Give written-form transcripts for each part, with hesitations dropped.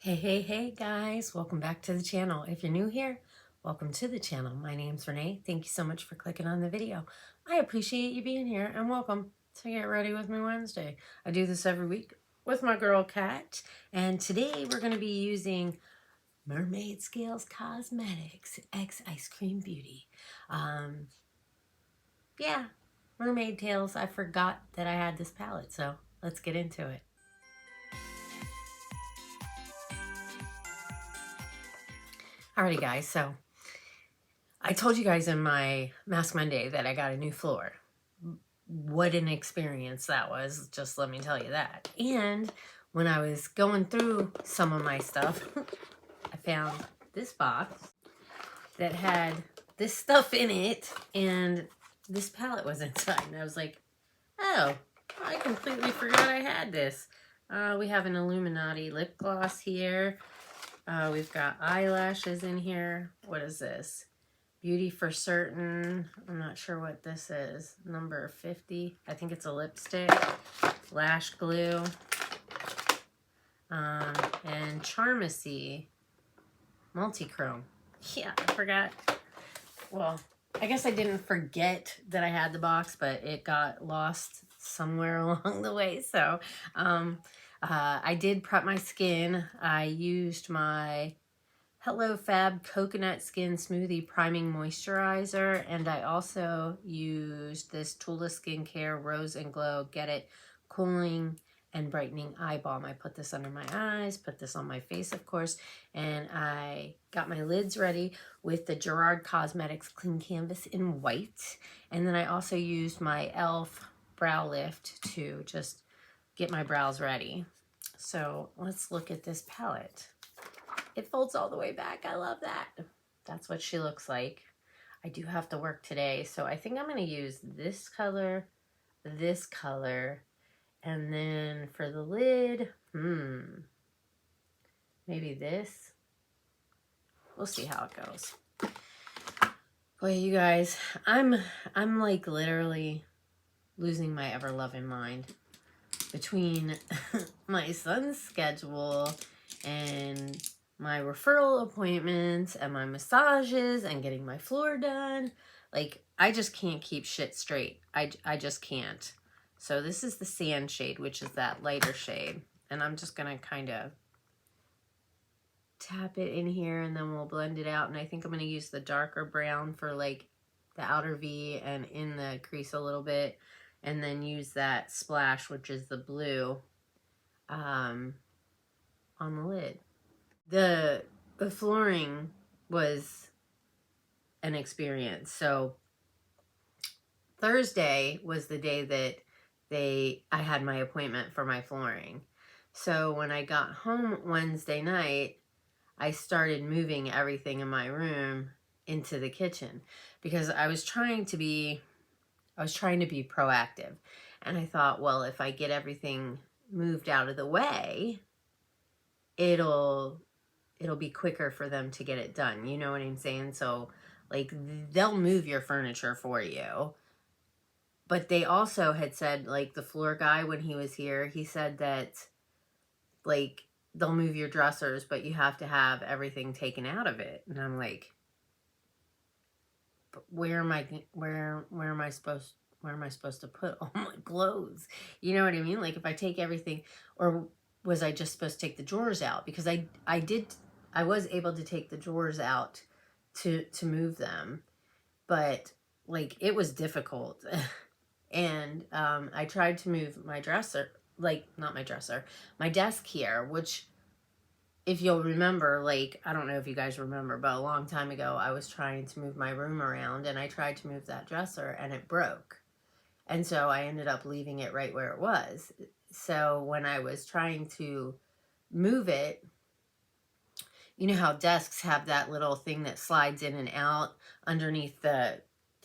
Hey guys, welcome back to the channel. If you're new here, welcome to the channel. My name's Renee. Thank you so much for clicking on the video. I appreciate you being here and welcome to Get Ready With Me Wednesday. I do this every week with my girl Kat, and today we're going to be using Mermaid Scales Cosmetics X Ice Cream Beauty. Yeah, mermaid tails. I forgot that I had this palette, so let's get into it. Alrighty guys, so I told you guys in my Mask Monday that I got a new floor. What an experience that was, just let me tell you that. And when I was going through some of my stuff, I found this box that had this stuff in it, and this palette was inside. And I was like, oh, I completely forgot I had this. We have an Illuminati lip gloss here. We've got eyelashes in here. What is this? Beauty for Certain. I'm not sure what this is. Number 50. I think it's a lipstick. Lash glue. And Charmacy Multichrome. Yeah, I forgot. Well, I guess I didn't forget that I had the box, but it got lost somewhere along the way. So, I did prep my skin. I used my Hello Fab Coconut Skin Smoothie Priming Moisturizer, and I also used this Tula Skincare Rose and Glow Get It Cooling and Brightening Eye Balm. I put this under my eyes, put this on my face, of course, and I got my lids ready with the Gerard Cosmetics Clean Canvas in white, and then I also used my e.l.f. Brow Lift to just get my brows ready. So let's look at this palette. It folds all the way back. I love that. That's what she looks like. I do have to work today, so I think I'm going to use this color, and then for the lid, maybe this. We'll see how it goes. Boy, you guys, I'm like literally losing my ever-loving mind between my son's schedule and my referral appointments and my massages and getting my floor done. Like, I just can't keep shit straight. I just can't. So this is the sand shade, which is that lighter shade. And I'm just going to kind of tap it in here and then we'll blend it out. And I think I'm going to use the darker brown for like the outer V and in the crease a little bit. And then use that splash, which is the blue, on the lid. The flooring was an experience. So Thursday was the day that I had my appointment for my flooring. So when I got home Wednesday night, I started moving everything in my room into the kitchen because I was trying to be proactive. And I thought, well, if I get everything moved out of the way, it'll be quicker for them to get it done. You know what I'm saying? So, like, they'll move your furniture for you. But they also had said, like, the floor guy, when he was here, he said that, like, they'll move your dressers, but you have to have everything taken out of it. And I'm like, but where am I supposed to put all my clothes? You know what I mean? Like, if I take everything, or was I just supposed to take the drawers out? Because I was able to take the drawers out to move them, but like it was difficult. And I tried to move my dresser, like not my dresser, my desk here, which if you'll remember, like, I don't know if you guys remember, but a long time ago, I was trying to move my room around and I tried to move that dresser and it broke. And so I ended up leaving it right where it was. So when I was trying to move it, you know how desks have that little thing that slides in and out underneath the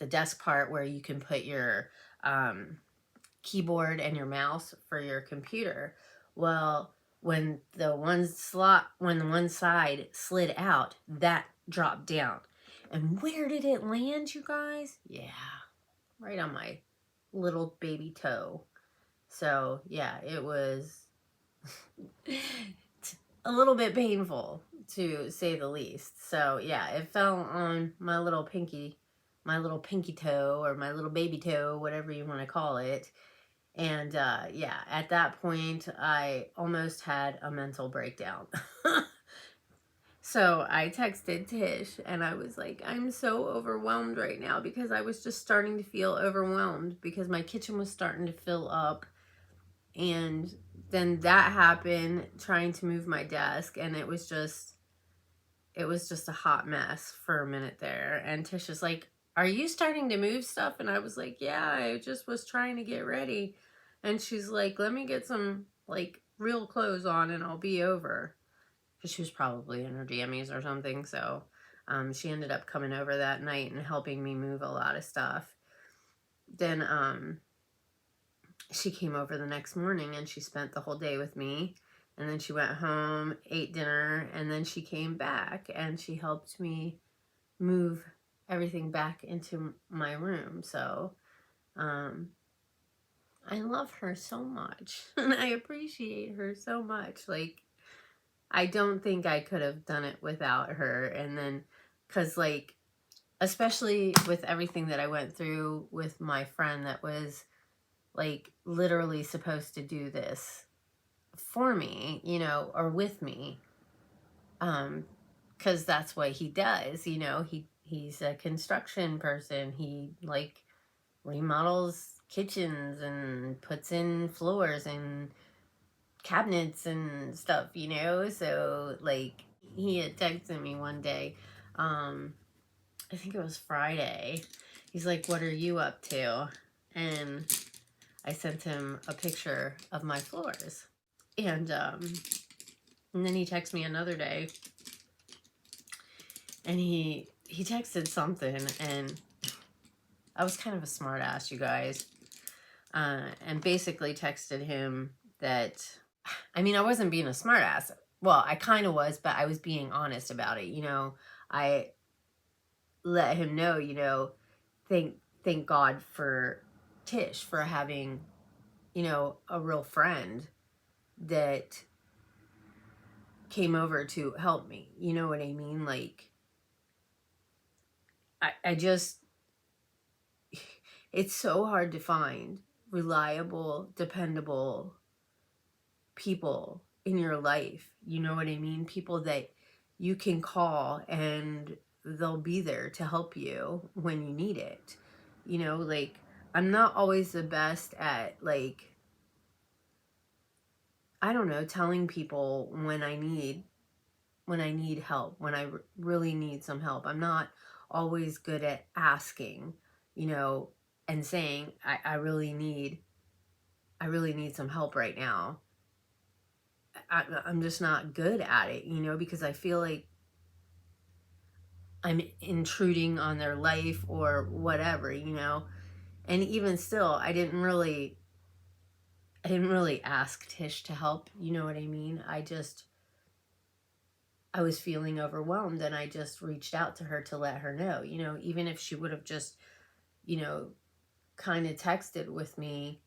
desk part where you can put your keyboard and your mouse for your computer. Well, when the one side slid out, that dropped down. And where did it land, you guys? Yeah, right on my little baby toe. So yeah, it was a little bit painful, to say the least. So yeah, it fell on my little pinky toe, or my little baby toe, whatever you want to call it. And yeah, at that point, I almost had a mental breakdown. So I texted Tish and I was like, I'm so overwhelmed right now, because I was just starting to feel overwhelmed because my kitchen was starting to fill up. And then that happened, trying to move my desk, and it was just a hot mess for a minute there. And Tish is like, are you starting to move stuff? And I was like, yeah, I just was trying to get ready. And she's like, let me get some like real clothes on and I'll be over. Because she was probably in her jammies or something. So she ended up coming over that night and helping me move a lot of stuff. Then she came over the next morning and she spent the whole day with me. And then she went home, ate dinner, and then she came back and she helped me move everything back into my room. So I love her so much and I appreciate her so much. Like, I don't think I could have done it without her. And then, because like, especially with everything that I went through with my friend that was like literally supposed to do this for me, you know, or with me, because that's what he does, you know. He's a construction person. He like remodels kitchens and puts in floors and cabinets and stuff, you know. So like, he had texted me one day, I think it was Friday. He's like, what are you up to? And I sent him a picture of my floors. And then he texted me another day, and he texted something, and I was kind of a smart ass, you guys. And basically texted him that, I mean, I wasn't being a smart ass. Well, I kind of was, but I was being honest about it. You know, I let him know, you know, thank God for Tish for having, you know, a real friend that came over to help me. You know what I mean? Like, I just, it's so hard to find reliable, dependable people in your life. You know what I mean? People that you can call and they'll be there to help you when you need it. You know, like, I'm not always the best at, like, I don't know, telling people when I need help, when I really need some help. I'm not always good at asking, you know, and saying, I really need some help right now. I'm just not good at it, you know, because I feel like I'm intruding on their life or whatever, you know. And even still, I didn't really ask Tish to help, you know what I mean? I was feeling overwhelmed, and I just reached out to her to let her know, you know, even if she would have just, you know, kind of texted with me,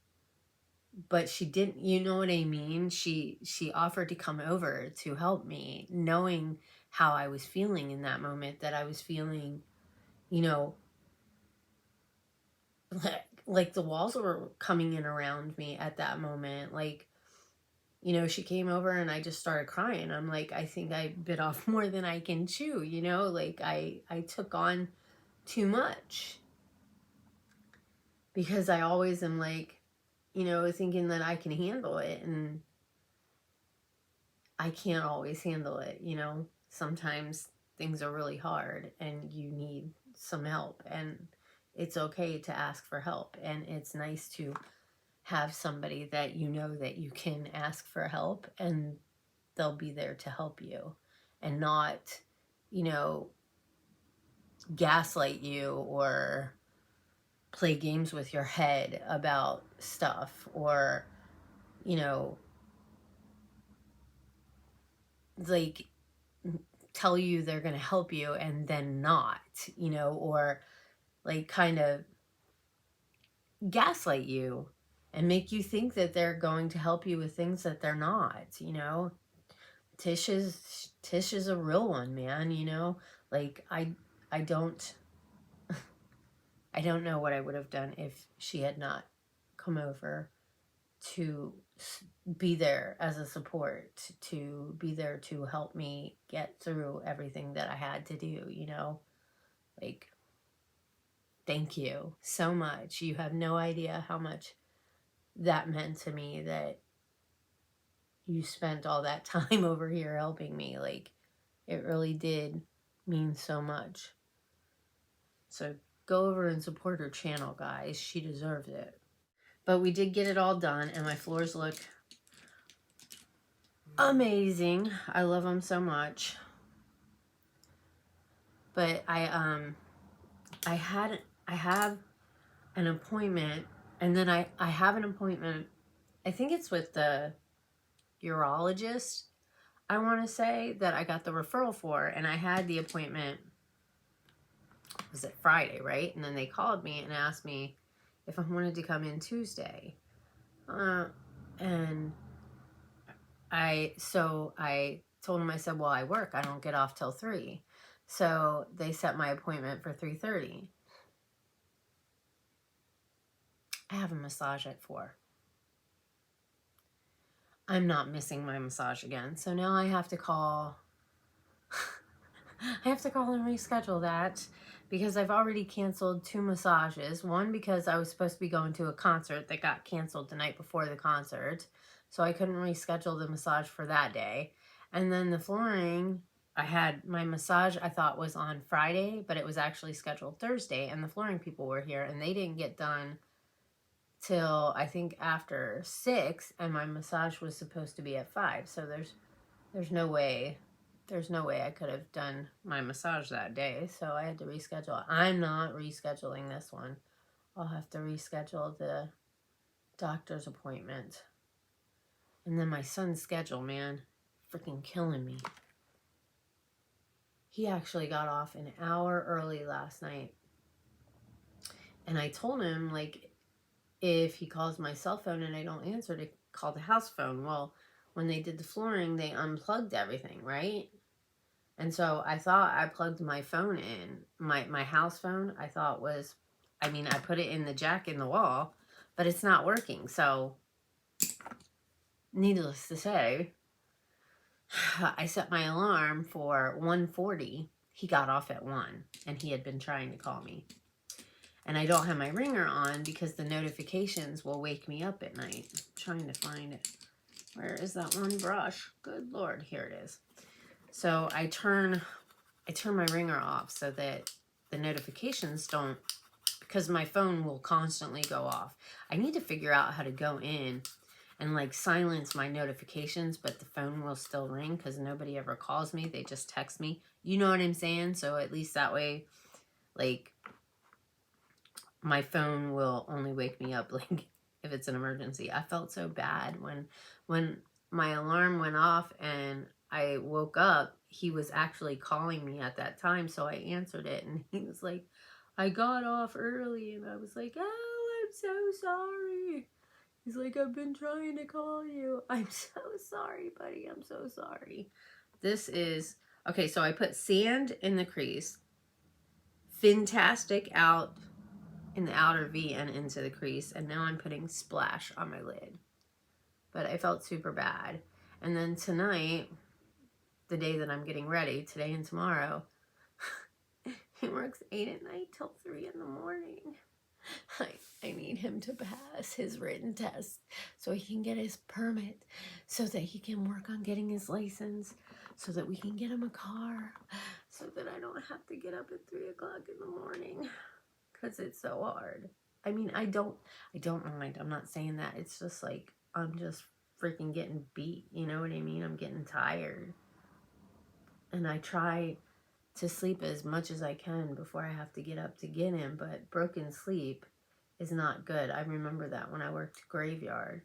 but she didn't, you know what I mean? She offered to come over to help me, knowing how I was feeling in that moment, that I was feeling, you know, like the walls were coming in around me at that moment. Like, you know, she came over and I just started crying. I'm like, I think I bit off more than I can chew, you know, like I took on too much, because I always am like, you know, thinking that I can handle it, and I can't always handle it, you know. Sometimes things are really hard and you need some help, and it's okay to ask for help, and it's nice to have somebody that you know that you can ask for help and they'll be there to help you, and not, you know, gaslight you or play games with your head about stuff, or, you know, like tell you they're going to help you and then not, you know, or like kind of gaslight you and make you think that they're going to help you with things that they're not, you know. Tish is a real one, man, you know? Like, I don't know what I would have done if she had not come over to be there as a support, to be there to help me get through everything that I had to do, you know? Like, thank you so much. You have no idea how much that meant to me, that you spent all that time over here helping me. Like, it really did mean so much. So go over and support her channel, guys. She deserves it. But we did get it all done, and my floors look amazing. I love them so much. But I have an appointment, and then I have an appointment. I think it's with the urologist, I want to say, that I got the referral for, and I had the appointment, was it Friday, right? And then they called me and asked me if I wanted to come in Tuesday. And I told them, I said, well, I work. I don't get off till 3. So they set my appointment for 3:30. I have a massage at 4. I'm not missing my massage again. So now I have to call. I have to call and reschedule that, because I've already canceled 2 massages. One because I was supposed to be going to a concert that got canceled the night before the concert, so I couldn't reschedule the massage for that day. And then the flooring, I had my massage, I thought was on Friday, but it was actually scheduled Thursday, and the flooring people were here, and they didn't get done till I think after 6, and my massage was supposed to be at 5. So there's no way I could have done my massage that day, so I had to reschedule. I'm not rescheduling this one. I'll have to reschedule the doctor's appointment. And then my son's schedule, man, freaking killing me. He actually got off an hour early last night. And I told him, like, if he calls my cell phone and I don't answer, to call the house phone. Well, when they did the flooring, they unplugged everything, right? And so I thought I plugged my phone in, my house phone, I thought was, I mean, I put it in the jack in the wall, but it's not working. So needless to say, I set my alarm for 1:40. He got off at 1, and he had been trying to call me. And I don't have my ringer on because the notifications will wake me up at night. I'm trying to find it. Where is that one brush? Good Lord, here it is. So I turn my ringer off so that the notifications don't, because my phone will constantly go off. I need to figure out how to go in and like silence my notifications, but the phone will still ring because nobody ever calls me. They just text me. You know what I'm saying? So at least that way, like, my phone will only wake me up like if it's an emergency. I felt so bad when my alarm went off and I woke up. He was actually calling me at that time, so I answered it, and he was like, I got off early, and I was like, oh, I'm so sorry. He's like, I've been trying to call you. I'm so sorry, buddy. I'm so sorry. This is, okay, so I put sand in the crease, Fantastic out in the outer V and into the crease, and now I'm putting Splash on my lid. But I felt super bad. And then tonight, the day that I'm getting ready, today and tomorrow, he works 8 at night till 3 in the morning. I need him to pass his written test so he can get his permit, so that he can work on getting his license, so that we can get him a car, so that I don't have to get up at 3 o'clock in the morning, because it's so hard. I mean, I don't mind. I'm not saying that. It's just like, I'm just freaking getting beat. You know what I mean? I'm getting tired. And I try to sleep as much as I can before I have to get up to get him, but broken sleep is not good. I remember that when I worked graveyard.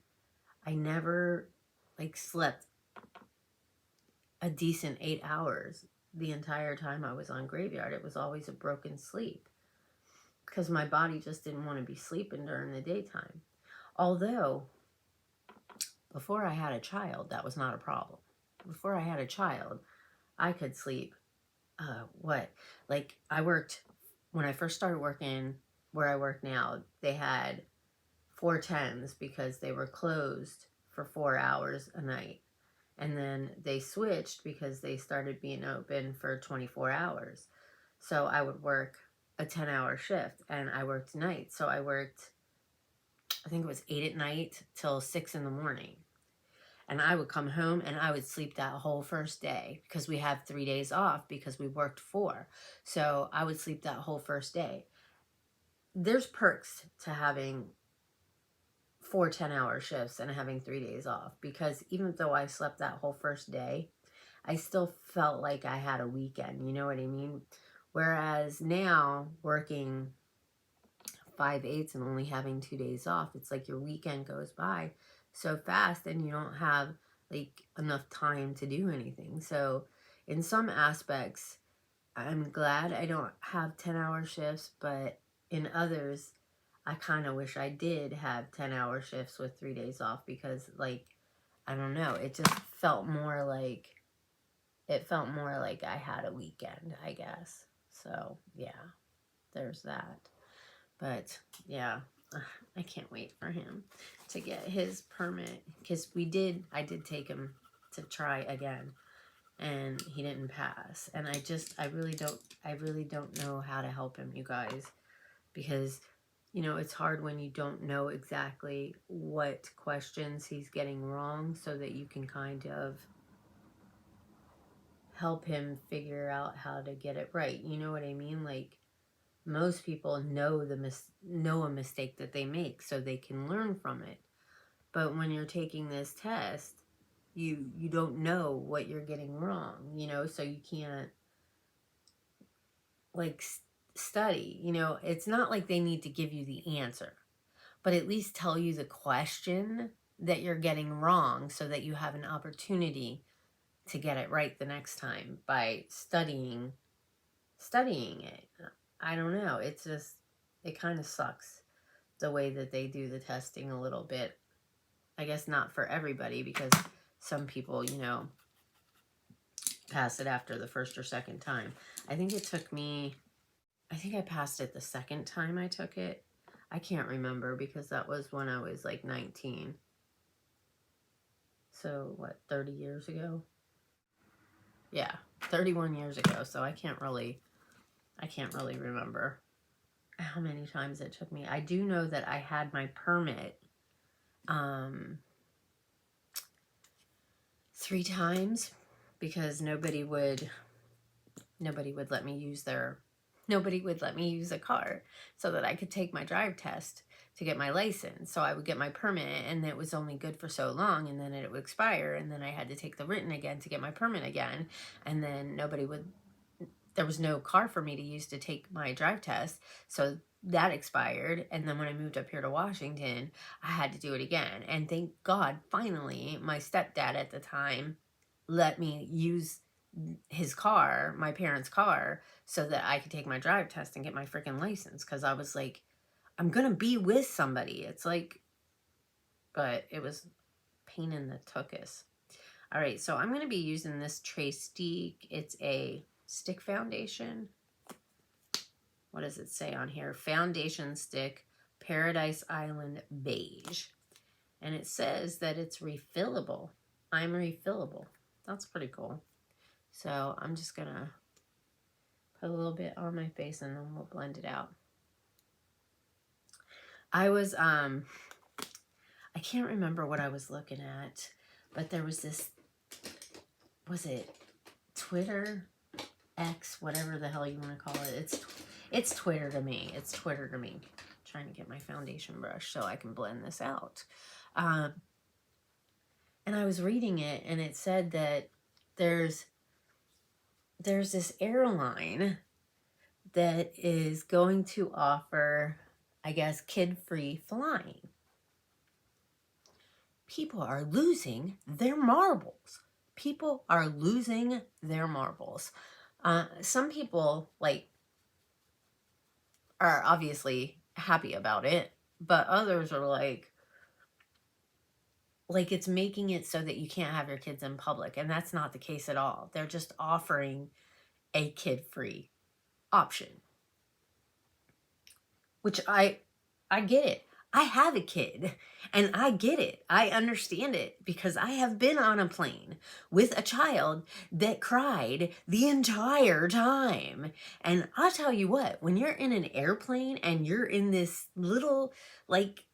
I never like slept a decent 8 hours the entire time I was on graveyard. It was always a broken sleep because my body just didn't want to be sleeping during the daytime. Although, before I had a child, that was not a problem. before I had a child, I could sleep, like I worked, when I first started working where I work now, they had 410s because they were closed for 4 hours a night. And then they switched because they started being open for 24 hours. So I would work a 10-hour shift, and I worked nights. So I worked, I think it was 8 at night till 6 in the morning. And I would come home and I would sleep that whole first day because we have 3 days off because we worked 4. So I would sleep that whole first day. There's perks to having 4 10-hour shifts and having 3 days off, because even though I slept that whole first day, I still felt like I had a weekend, you know what I mean? Whereas now, working 5/8 and only having 2 days off, it's like your weekend goes by so fast and you don't have like enough time to do anything. So in some aspects, I'm glad I don't have 10-hour shifts, but in others, I kind of wish I did have 10-hour shifts with 3 days off, because like, I don't know, it just felt more like, I had a weekend, I guess. So yeah, there's that. But yeah, I can't wait for him to get his permit, because I did take him to try again, and he didn't pass. And I really don't know how to help him, you guys, because you know, it's hard when you don't know exactly what questions he's getting wrong, so that you can kind of help him figure out how to get it right. You know what I mean? Like, most people know a mistake that they make so they can learn from it. But when you're taking this test, you don't know what you're getting wrong, you know, so you can't like study, you know. It's not like they need to give you the answer, but at least tell you the question that you're getting wrong, so that you have an opportunity to get it right the next time by studying it. I don't know. It's just, it kind of sucks the way that they do the testing a little bit. I guess not for everybody, because some people, you know, pass it after the first or second time. I think I passed it the second time I took it. I can't remember, because that was when I was like 19. So what, 30 years ago? Yeah, 31 years ago. So I can't really remember how many times it took me. I do know that I had my permit 3 times, because nobody would let me use a car so that I could take my drive test to get my license. So I would get my permit, and it was only good for so long, and then it would expire, and then I had to take the written again to get my permit again, and then there was no car for me to use to take my drive test, so that expired. And then when I moved up here to Washington, I had to do it again. And thank God, finally, my stepdad at the time let me use his car, my parents' car, so that I could take my drive test and get my freaking license. Because I was like, I'm going to be with somebody. It's like, but it was pain in the tuchus. All right, so I'm going to be using this Trace-Stick. It's a stick foundation. What does it say on here? Foundation stick, Paradise Island Beige. And it says that it's refillable. I'm refillable. That's pretty cool. So I'm just going to put a little bit on my face, and then we'll blend it out. I can't remember what I was looking at, but there was this, was it Twitter? X, whatever the hell you want to call it. It's Twitter to me. It's Twitter to me. I'm trying to get my foundation brush so I can blend this out. And I was reading it, and it said that there's this airline that is going to offer, I guess, kid-free flying. People are losing their marbles. People are losing their marbles. Some people are obviously happy about it, but others are like, like it's making it so that you can't have your kids in public, and that's not the case at all. They're just offering a kid-free option, which I get it. I have a kid and I get it. I understand it because I have been on a plane with a child that cried the entire time. And I'll tell you what, when you're in an airplane and you're in this little like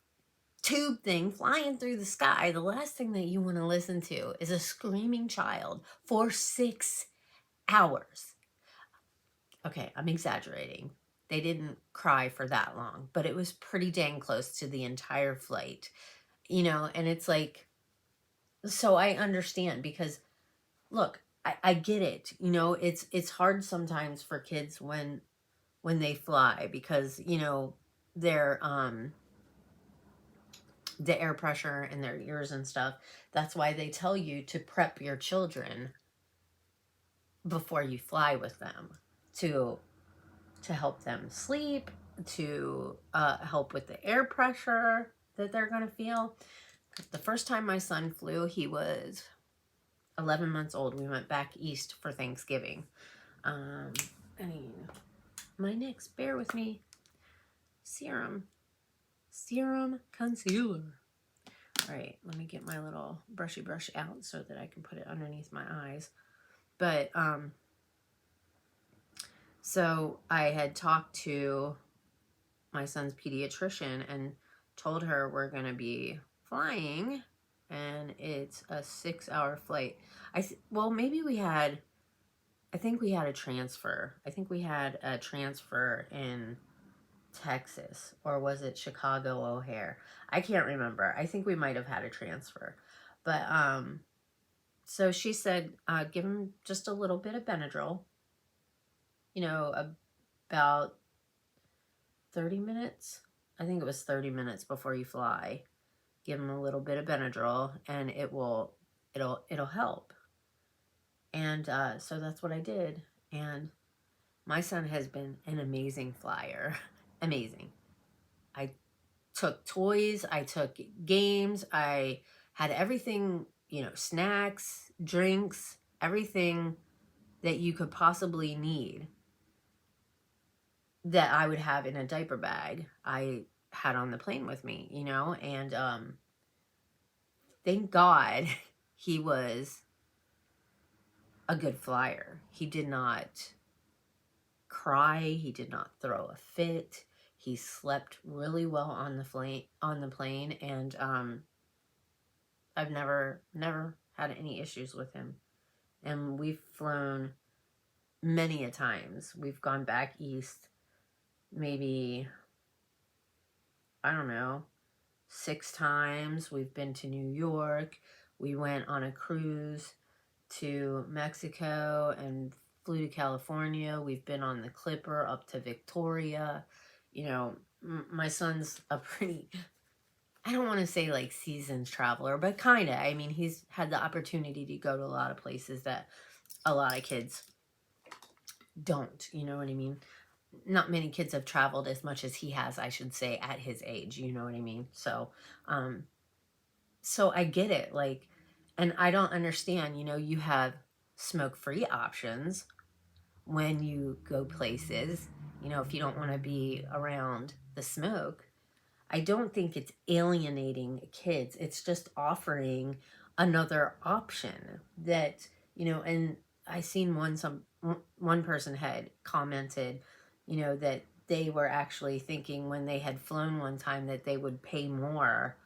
tube thing flying through the sky, the last thing that you want to listen to is a screaming child for 6 hours. Okay, I'm exaggerating. They didn't cry for that long, but it was pretty dang close to the entire flight, you know, and it's like, so I understand because look, I get it. You know, it's hard sometimes for kids when they fly because, you know, they're the air pressure in their ears and stuff. That's why they tell you to prep your children before you fly with them to help them sleep, to help with the air pressure that they're going to feel. The first time my son flew, he was 11 months old. We went back east for Thanksgiving. I mean, my nicks, bear with me. Serum concealer. All right, let me get my little brushy brush out so that I can put it underneath my eyes. But, so I had talked to my son's pediatrician and told her we're going to be flying and it's a 6-hour flight. Well, maybe we had, I think we had a transfer. I think we had a transfer in Texas, or was it Chicago O'Hare? I can't remember. I think we might have had a transfer. But, so she said, give him just a little bit of Benadryl, you know, about 30 minutes. I think it was 30 minutes before you fly. Give them a little bit of Benadryl and it'll help. And so that's what I did. And my son has been an amazing flyer. Amazing. I took toys, I took games, I had everything, you know, snacks, drinks, everything that you could possibly need that I would have in a diaper bag. I had on the plane with me, you know, and thank God he was a good flyer. He did not cry, he did not throw a fit. He slept really well on the plane, and I've never had any issues with him. And we've flown many a times. We've gone back east maybe, I don't know, 6 times. We've been to New York. We went on a cruise to Mexico and flew to California. We've been on the Clipper up to Victoria. You know, my son's a pretty, I don't want to say like seasoned traveler, but kind of. I mean, he's had the opportunity to go to a lot of places that a lot of kids don't, you know what I mean? Not many kids have traveled as much as he has, I should say, at his age, you know what I mean? So, so I get it, like, and I don't understand, you know, you have smoke-free options when you go places, you know, if you don't want to be around the smoke. I don't think it's alienating kids. It's just offering another option that, you know, and I seen one person had commented, you know, that they were actually thinking when they had flown one time that they would pay more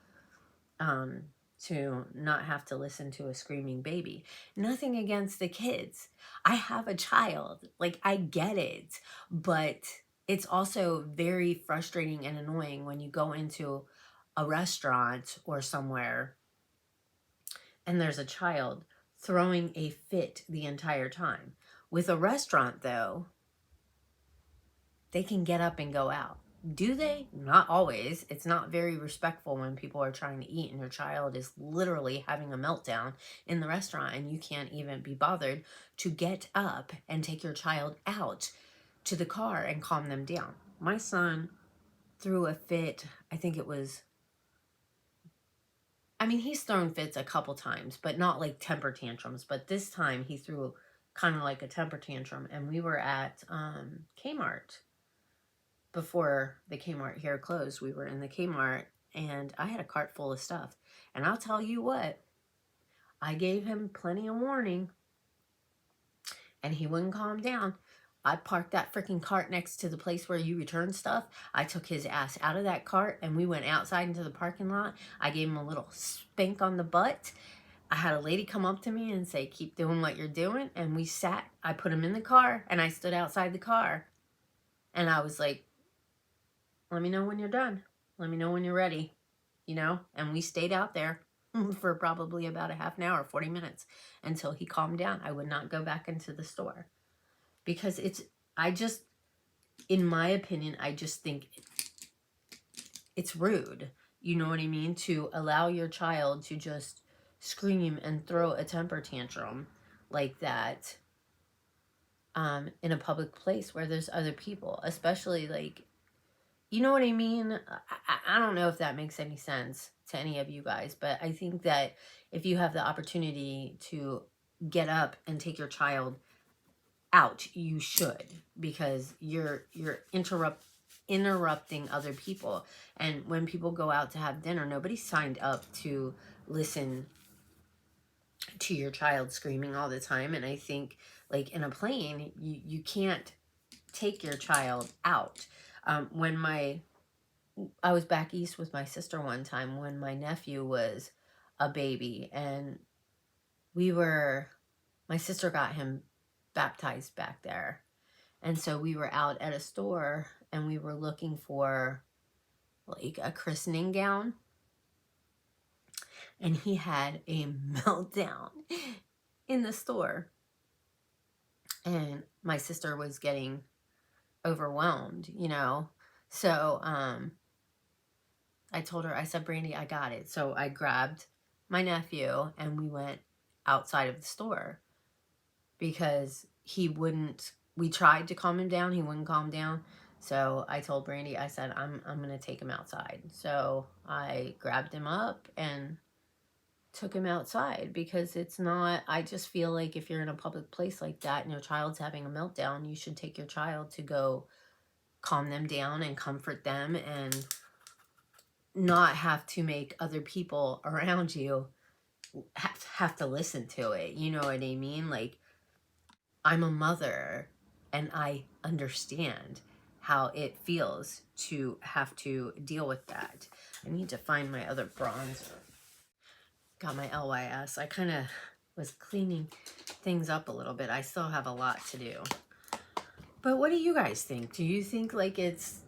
to not have to listen to a screaming baby. Nothing against the kids. I have a child. Like, I get it. But it's also very frustrating and annoying when you go into a restaurant or somewhere and there's a child throwing a fit the entire time. With a restaurant, though, they can get up and go out. Do they? Not always. It's not very respectful when people are trying to eat and your child is literally having a meltdown in the restaurant and you can't even be bothered to get up and take your child out to the car and calm them down. My son threw a fit, I think it was I mean, he's thrown fits a couple times, but not like temper tantrums. But this time he threw kind of like a temper tantrum. And we were at Kmart before the Kmart here closed. We were in the Kmart and I had a cart full of stuff. And I'll tell you what, I gave him plenty of warning and he wouldn't calm down. I parked that freaking cart next to the place where you return stuff. I took his ass out of that cart and we went outside into the parking lot. I gave him a little spank on the butt. I had a lady come up to me and say, keep doing what you're doing. And we sat, I put him in the car and I stood outside the car. And I was like, let me know when you're done. Let me know when you're ready, you know? And we stayed out there for probably about a half an hour, 40 minutes until he calmed down. I would not go back into the store because in my opinion, I just think it's rude. You know what I mean? To allow your child to just scream and throw a temper tantrum like that in a public place where there's other people, especially like, you know what I mean? I don't know if that makes any sense to any of you guys, but I think that if you have the opportunity to get up and take your child out, you should, because you're interrupting other people. And when people go out to have dinner, nobody signed up to listen to your child screaming all the time. And I think like in a plane, you can't take your child out. When I was back east with my sister one time when my nephew was a baby, and my sister got him baptized back there. And so we were out at a store and we were looking for like a christening gown. And he had a meltdown in the store. And my sister was getting overwhelmed, you know. So I told her, I said, Brandy, I got it. So I grabbed my nephew and we went outside of the store because we tried to calm him down. He wouldn't calm down. So I told Brandy, I said, I'm going to take him outside. So I grabbed him up and took him outside because I just feel like if you're in a public place like that and your child's having a meltdown, you should take your child to go calm them down and comfort them and not have to make other people around you have to listen to it. You know what I mean? Like, I'm a mother and I understand how it feels to have to deal with that. I need to find my other bronzer. Got my LYS. I kind of was cleaning things up a little bit. I still have a lot to do. But what do you guys think? Do you think like it's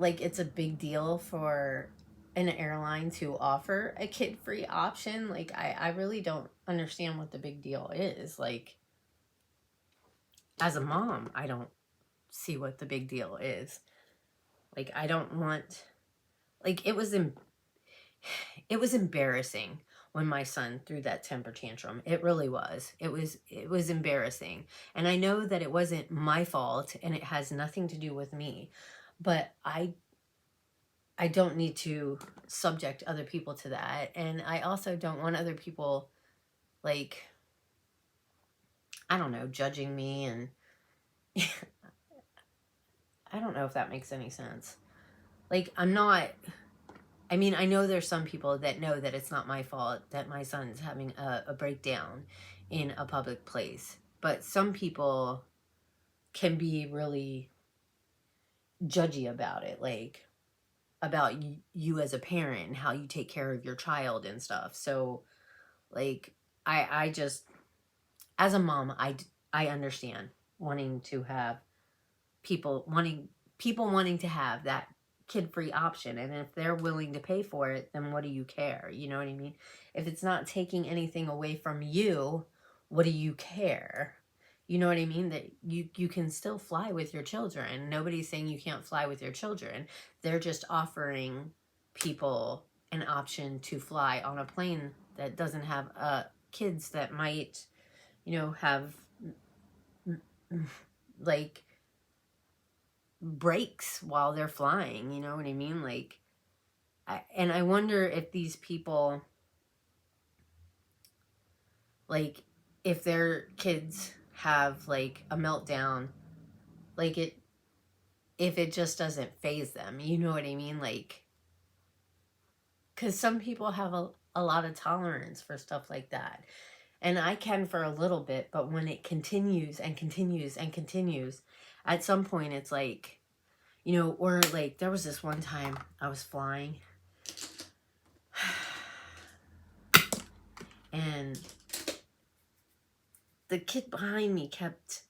a big deal for an airline to offer a kid-free option? Like, I really don't understand what the big deal is. Like, as a mom, I don't see what the big deal is. Like, I don't want, like, it was embarrassing when my son threw that temper tantrum. It really was. It was embarrassing. And I know that it wasn't my fault and it has nothing to do with me, but I don't need to subject other people to that. And I also don't want other people, like, I don't know, judging me. And I don't know if that makes any sense. Like, I know there's some people that know that it's not my fault that my son's having a breakdown in a public place. But some people can be really judgy about it, like about you as a parent and how you take care of your child and stuff. So, like, I just, as a mom, I understand wanting to have people wanting to have that kid-free option, and if they're willing to pay for it, then what do you care? You know what I mean? If it's not taking anything away from you, what do you care? You know what I mean? That you can still fly with your children. Nobody's saying you can't fly with your children. They're just offering people an option to fly on a plane that doesn't have kids that might, you know, have like breaks while they're flying. You know what I mean? Like, And I wonder if these people, like, if their kids have like a meltdown, like if it just doesn't faze them, you know what I mean? Like, because some people have a lot of tolerance for stuff like that. And I can for a little bit, but when it continues and continues and continues, at some point it's like, you know, or like there was this one time I was flying and the kid behind me kept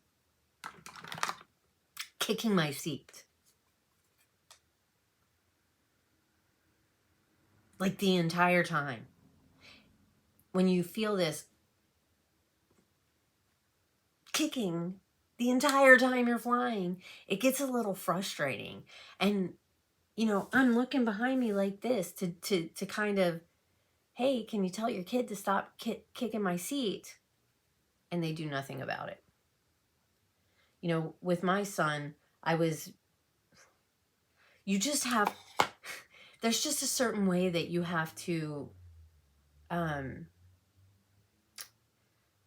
kicking my seat. Like the entire time. When you feel this kicking the entire time you're flying, it gets a little frustrating. And, you know, I'm looking behind me like this to kind of, hey, can you tell your kid to stop kicking my seat? And they do nothing about it. You know, with my son, you just have, there's just a certain way that you have to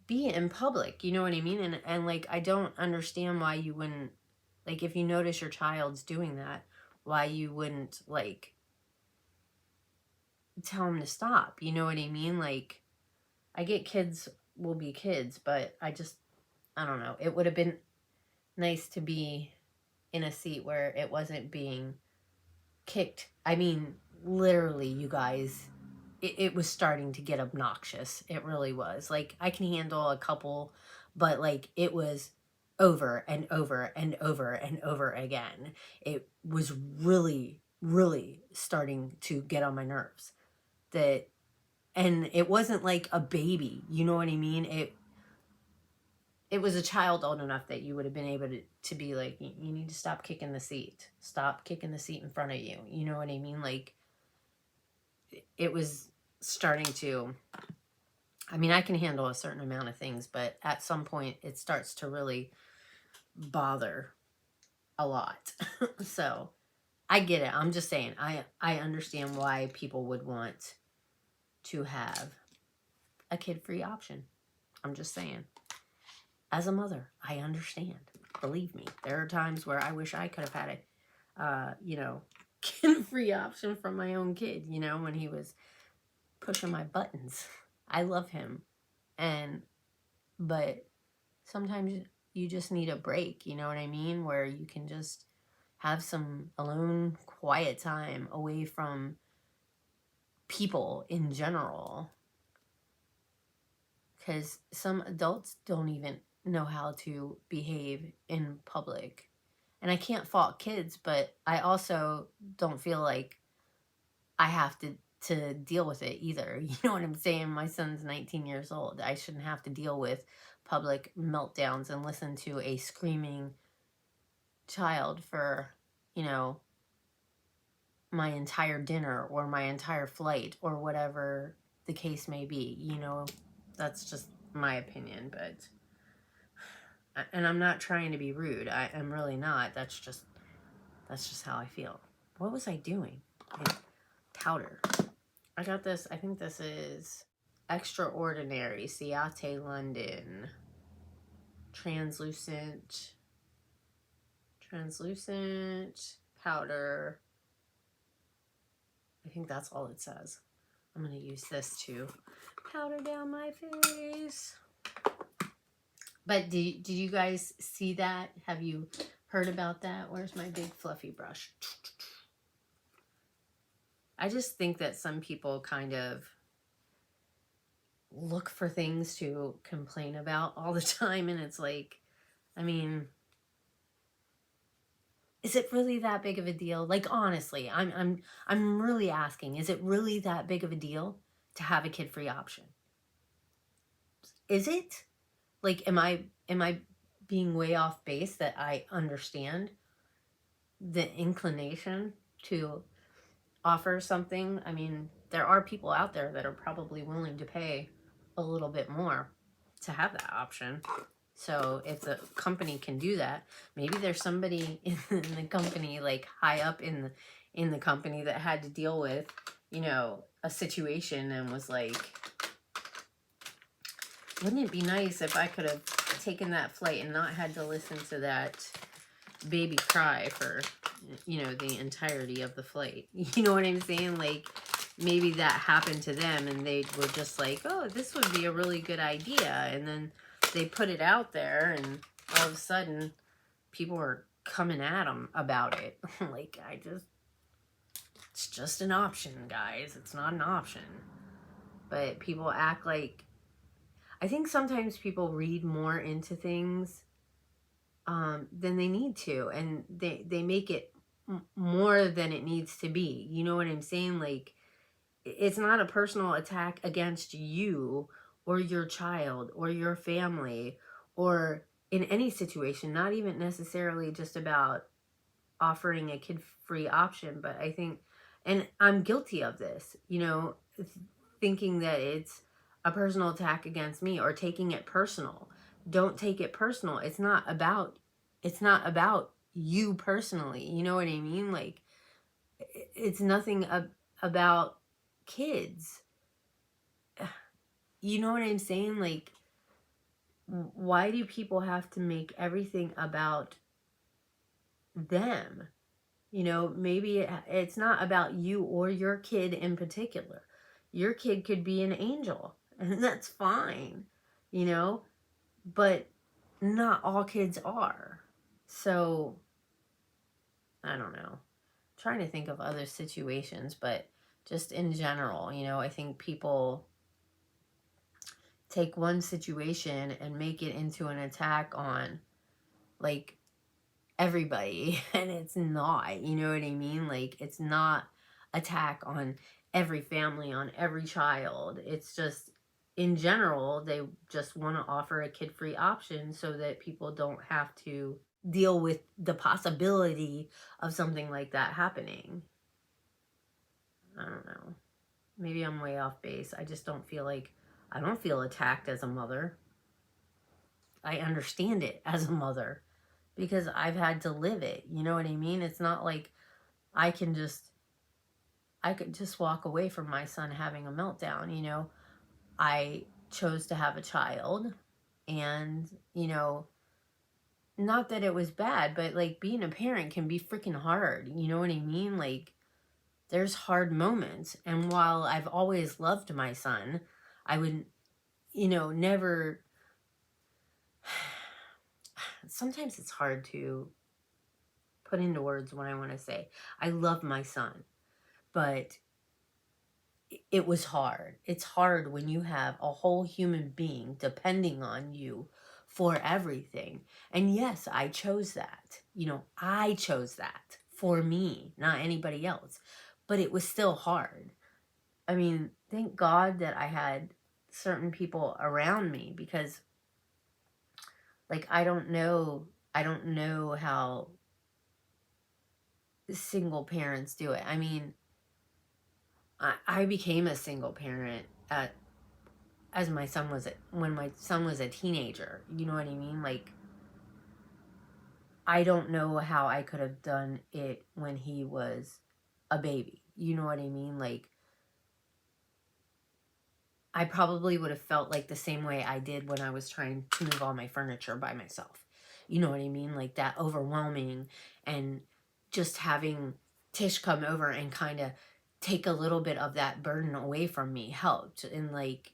be in public, you know what I mean? And like, I don't understand why you wouldn't, like, if you notice your child's doing that, why you wouldn't, like, tell them to stop, you know what I mean? Like, I get kids will be kids, but I don't know. It would have been nice to be in a seat where it wasn't being kicked. I mean, literally, you guys, it was starting to get obnoxious. It really was. Like, I can handle a couple, but like, it was over and over and over and over again. It was really, really starting to get on my nerves. And it wasn't like a baby, you know what I mean? It was a child old enough that you would have been able to be like, you need to stop kicking the seat. Stop kicking the seat in front of you. You know what I mean? Like, it was starting to, I mean, I can handle a certain amount of things, but at some point it starts to really bother a lot. So I get it. I'm just saying, I understand why people would want to have a kid-free option. I'm just saying. As a mother, I understand. Believe me, there are times where I wish I could have had a, you know, kid-free option from my own kid, you know, when he was pushing my buttons. I love him. But sometimes you just need a break, you know what I mean? Where you can just have some alone, quiet time away from people in general. Because some adults don't even know how to behave in public. And I can't fault kids, but I also don't feel like I have to deal with it either. You know what I'm saying? My son's 19 years old. I shouldn't have to deal with public meltdowns and listen to a screaming child for, you know, my entire dinner or my entire flight or whatever the case may be. You know, that's just my opinion, but, and I'm not trying to be rude. I'm really not. That's just how I feel. What was I doing? Powder. I got this, I think this is Extraordinary Ciate London translucent powder. I think that's all it says. I'm going to use this to powder down my face. But did you guys see that? Have you heard about that? Where's my big fluffy brush? I just think that some people kind of look for things to complain about all the time, and it's like, I mean, is it really that big of a deal? Like, honestly, I'm really asking, is it really that big of a deal to have a kid-free option? Is it? Like, am I being way off base that I understand the inclination to offer something? I mean, there are people out there that are probably willing to pay a little bit more to have that option. So if the company can do that, maybe there's somebody in the company, like high up in in the company that had to deal with, you know, a situation and was like, wouldn't it be nice if I could have taken that flight and not had to listen to that baby cry for, you know, the entirety of the flight? You know what I'm saying? Like, maybe that happened to them and they were just like, oh, this would be a really good idea. And then they put it out there and all of a sudden people are coming at them about it. Like, it's just an option, guys. It's not an option. But people act like, I think sometimes people read more into things than they need to. And they make it more than it needs to be. You know what I'm saying? Like, it's not a personal attack against you or your child or your family or in any situation, not even necessarily just about offering a kid-free option. But I think, and I'm guilty of this, you know, thinking that it's a personal attack against me or taking it personal. Don't take it personal. It's not about you personally. You know what I mean? Like, it's nothing about kids. You know what I'm saying? Like, why do people have to make everything about them? You know, maybe it's not about you or your kid in particular. Your kid could be an angel, and that's fine, you know, but not all kids are. So, I don't know. I'm trying to think of other situations, but just in general, you know, I think people take one situation and make it into an attack on, like, everybody, and it's not, you know what I mean? Like, it's not attack on every family, on every child. It's just, in general, they just want to offer a kid-free option so that people don't have to deal with the possibility of something like that happening. I don't know. Maybe I'm way off base. I just don't feel like, I don't feel attacked as a mother. I understand it as a mother because I've had to live it. You know what I mean? It's not like I could just walk away from my son having a meltdown, you know. I chose to have a child, and, you know, not that it was bad, but like, being a parent can be freaking hard. You know what I mean? Like, there's hard moments. And while I've always loved my son, I would, you know, never, sometimes it's hard to put into words what I want to say. I love my son, but it was hard. It's hard when you have a whole human being depending on you for everything. And yes, I chose that. You know, I chose that for me, not anybody else. But it was still hard. I mean, thank God that I had certain people around me, because, like, I don't know how single parents do it. I mean, I became a single parent when my son was a teenager. You know what I mean? Like, I don't know how I could have done it when he was a baby. You know what I mean? Like, I probably would have felt like the same way I did when I was trying to move all my furniture by myself. You know what I mean? Like, that overwhelming, and just having Tish come over and kind of take a little bit of that burden away from me helped. And, like,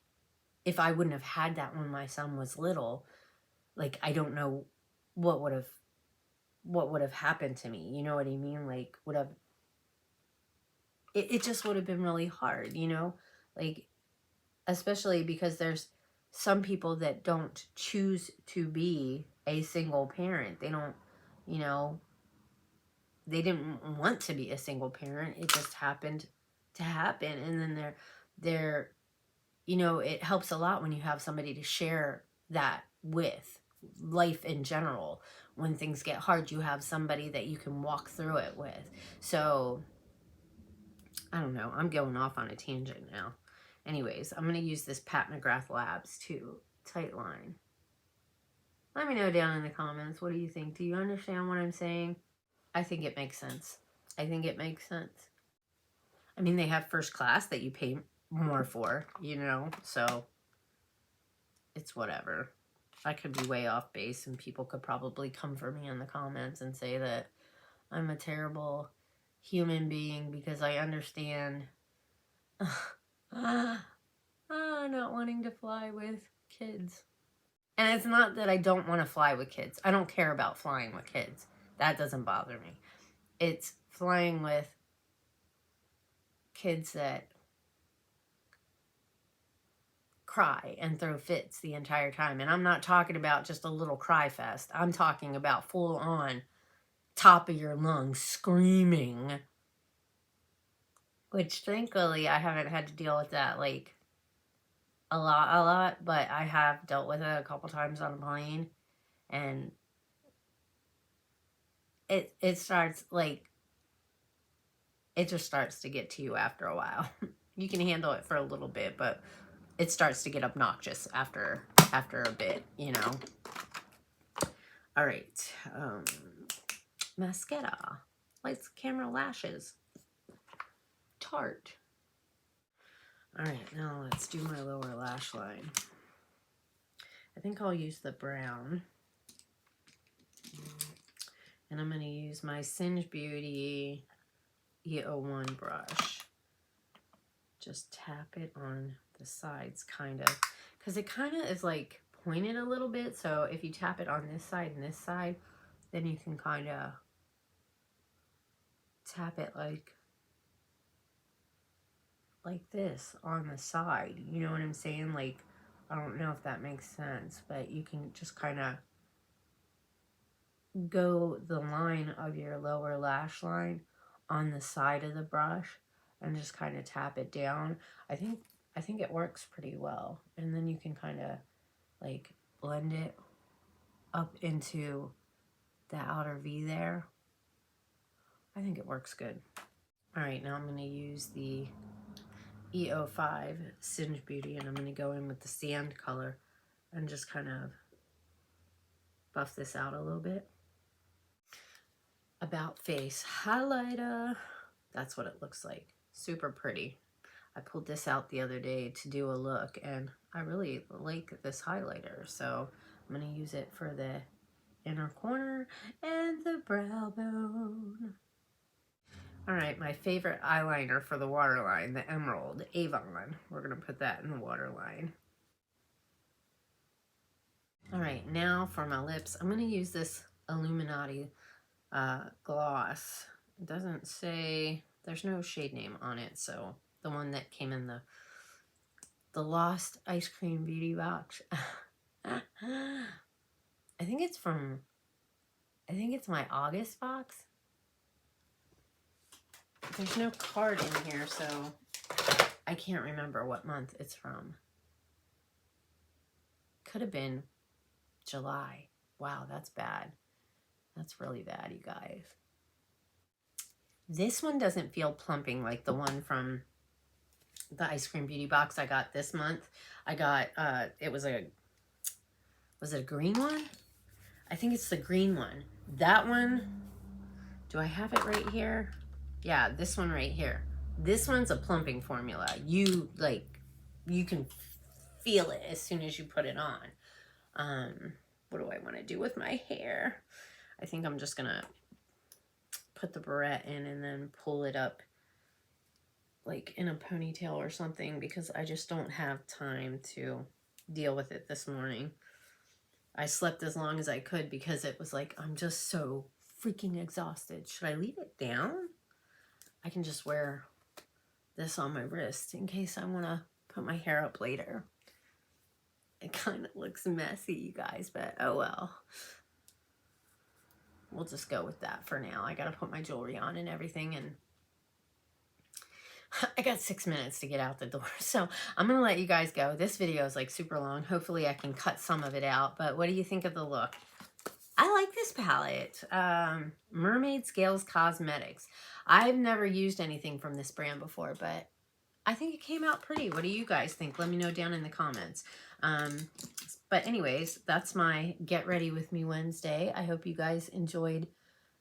if I wouldn't have had that when my son was little, like, I don't know what would have happened to me. You know what I mean? Like, it just would have been really hard, you know? Like, especially because there's some people that don't choose to be a single parent. They don't, you know, they didn't want to be a single parent. It just happened to happen. And then they're, you know, it helps a lot when you have somebody to share that with. Life in general, when things get hard, you have somebody that you can walk through it with. So, I don't know. I'm going off on a tangent now. Anyways, I'm going to use this Pat McGrath Labs 2 tight line. Let me know down in the comments. What do you think? Do you understand what I'm saying? I think it makes sense. I think it makes sense. I mean, they have first class that you pay more for, you know, so it's whatever. I could be way off base and people could probably come for me in the comments and say that I'm a terrible human being because I understand not wanting to fly with kids. And it's not that I don't want to fly with kids. I don't care about flying with kids. That doesn't bother me. It's flying with kids that cry and throw fits the entire time. And I'm not talking about just a little cry fest. I'm talking about full on, top of your lungs, screaming. Which thankfully I haven't had to deal with that like a lot, but I have dealt with it a couple times on a plane, and it starts like, it just starts to get to you after a while. You can handle it for a little bit, but it starts to get obnoxious after a bit, you know. All right, mascara, lights, camera, lashes, Tarte. All right, now let's do my lower lash line. I think I'll use the brown. And I'm going to use my Singe Beauty E01 brush. Just tap it on the sides, kind of. Because it kind of is like pointed a little bit. So if you tap it on this side and this side, then you can kind of tap it like this on the side. You know what I'm saying? Like, I don't know if that makes sense, but you can just kind of go the line of your lower lash line on the side of the brush and just kind of tap it down. I think it works pretty well. And then you can kind of like blend it up into the outer V there. I think it works good. All right, now I'm going to use the E05 Singe Beauty, and I'm going to go in with the sand color and just kind of buff this out a little bit. About Face highlighter. That's what it looks like. Super pretty. I pulled this out the other day to do a look, and I really like this highlighter, so I'm going to use it for the inner corner and the brow bone. All right, my favorite eyeliner for the waterline, the Emerald Avon. We're going to put that in the waterline. All right, now for my lips, I'm going to use this Illuminati gloss. It doesn't say, there's no shade name on it, so the one that came in the Lost Ice Cream Beauty box. I think it's my August box. There's no card in here, so I can't remember what month it's from. Could have been July. Wow, that's bad. That's really bad, you guys. This one doesn't feel plumping like the one from the Ice Cream Beauty box I got this month. I got, was it a green one? I think it's the green one. That one, do I have it right here? Yeah, this one right here. This one's a plumping formula. You can feel it as soon as you put it on. What do I want to do with my hair? I think I'm just gonna put the barrette in and then pull it up like in a ponytail or something, because I just don't have time to deal with it this morning. I slept as long as I could because it was like, I'm just so freaking exhausted. Should I leave it down? I can just wear this on my wrist in case I want to put my hair up later. It kind of looks messy, you guys, but oh well. We'll just go with that for now. I got to put my jewelry on and everything, and I got 6 minutes to get out the door. So I'm going to let you guys go. This video is like super long. Hopefully I can cut some of it out, but what do you think of the look? I like this palette. Mermaid Scales Cosmetics. I've never used anything from this brand before, but I think it came out pretty. What do you guys think? Let me know down in the comments. But anyways, that's my Get Ready With Me Wednesday. I hope you guys enjoyed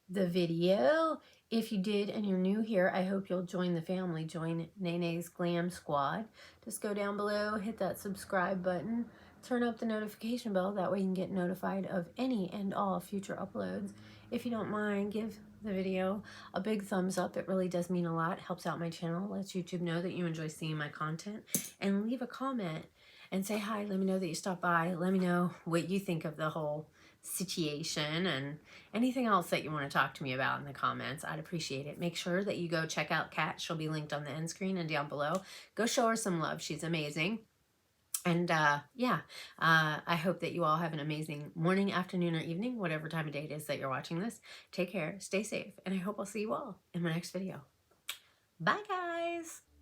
the video. If you did and you're new here, I hope you'll join the family. Join Nene's Glam Squad. Just go down below, hit that subscribe button, turn up the notification bell. That way you can get notified of any and all future uploads. If you don't mind, give the video a big thumbs up. It really does mean a lot. Helps out my channel. Lets YouTube know that you enjoy seeing my content. And leave a comment and say hi. Let me know that you stopped by. Let me know what you think of the whole situation and anything else that you want to talk to me about in the comments. I'd appreciate it. Make sure that you go check out Kat. She'll be linked on the end screen and down below. Go show her some love. She's amazing. And yeah, I hope that you all have an amazing morning, afternoon, or evening, whatever time of day it is that you're watching this. Take care, stay safe, and I hope I'll see you all in my next video. Bye, guys.